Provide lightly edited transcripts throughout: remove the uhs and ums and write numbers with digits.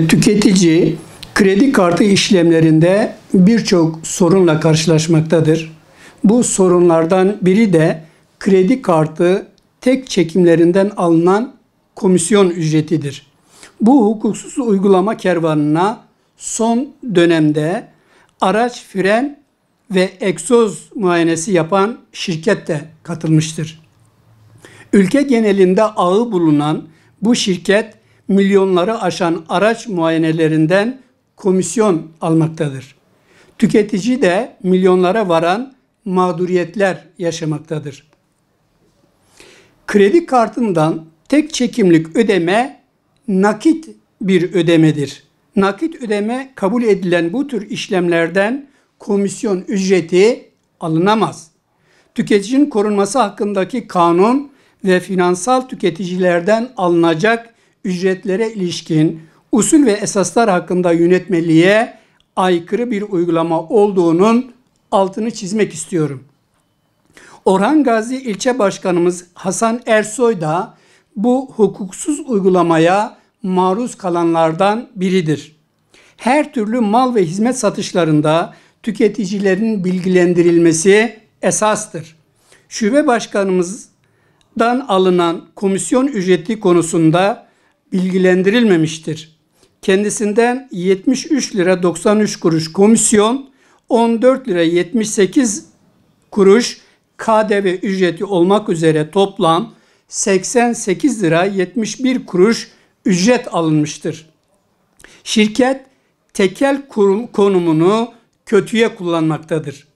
Tüketici kredi kartı işlemlerinde birçok sorunla karşılaşmaktadır. Bu sorunlardan biri de kredi kartı tek çekimlerinden alınan komisyon ücretidir. Bu hukuksuz uygulama kervanına son dönemde araç fren ve egzoz muayenesi yapan şirket de katılmıştır. Ülke genelinde ağı bulunan bu şirket milyonları aşan araç muayenelerinden komisyon almaktadır. Tüketici de milyonlara varan mağduriyetler yaşamaktadır. Kredi kartından tek çekimlik ödeme nakit bir ödemedir. Nakit ödeme kabul edilen bu tür işlemlerden komisyon ücreti alınamaz. Tüketicinin korunması hakkındaki kanun ve finansal tüketicilerden alınacak ücretlere ilişkin usul ve esaslar hakkında yönetmeliğe aykırı bir uygulama olduğunun altını çizmek istiyorum. Orhan Gazi İlçe Başkanımız Hasan Ersoy da bu hukuksuz uygulamaya maruz kalanlardan biridir. Her türlü mal ve hizmet satışlarında tüketicilerin bilgilendirilmesi esastır. Şube başkanımızdan alınan komisyon ücreti konusunda bilgilendirilmemiştir. Kendisinden 73 lira 93 kuruş komisyon, 14 lira 78 kuruş KDV ücreti olmak üzere toplam 88 lira 71 kuruş ücret alınmıştır. Şirket tekel konumunu kötüye kullanmaktadır.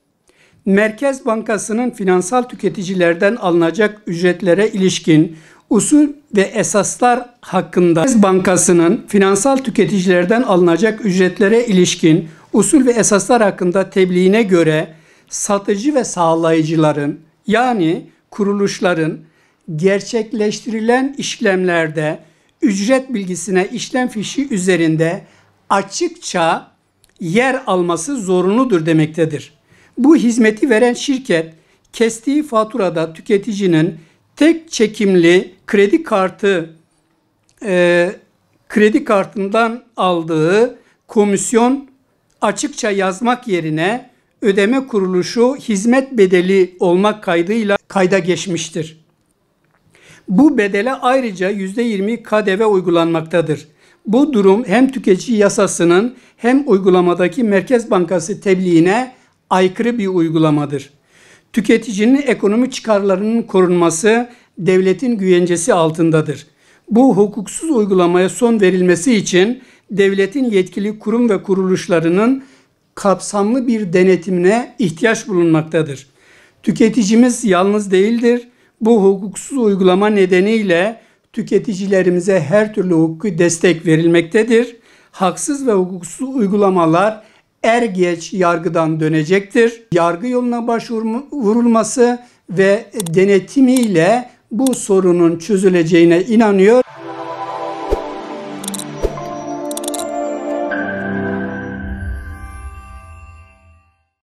Merkez Bankası'nın finansal tüketicilerden alınacak ücretlere ilişkin usul ve esaslar hakkında Merkez Bankası'nın finansal tüketicilerden alınacak ücretlere ilişkin usul ve esaslar hakkında tebliğine göre satıcı ve sağlayıcıların yani kuruluşların gerçekleştirilen işlemlerde ücret bilgisine işlem fişi üzerinde açıkça yer alması zorunludur demektedir. Bu hizmeti veren şirket kestiği faturada tüketicinin tek çekimli kredi kartından aldığı komisyon açıkça yazmak yerine ödeme kuruluşu hizmet bedeli olmak kaydıyla kayda geçmiştir. Bu bedele ayrıca %20 KDV uygulanmaktadır. Bu durum hem tüketici yasasının hem uygulamadaki Merkez Bankası tebliğine aykırı bir uygulamadır. Tüketicinin ekonomik çıkarlarının korunması devletin güvencesi altındadır. Bu hukuksuz uygulamaya son verilmesi için devletin yetkili kurum ve kuruluşlarının kapsamlı bir denetimine ihtiyaç bulunmaktadır. Tüketicimiz yalnız değildir. Bu hukuksuz uygulama nedeniyle tüketicilerimize her türlü hukuki destek verilmektedir. Haksız ve hukuksuz uygulamalar er geç yargıdan dönecektir. Yargı yoluna başvurulması ve denetimiyle bu sorunun çözüleceğine inanıyor.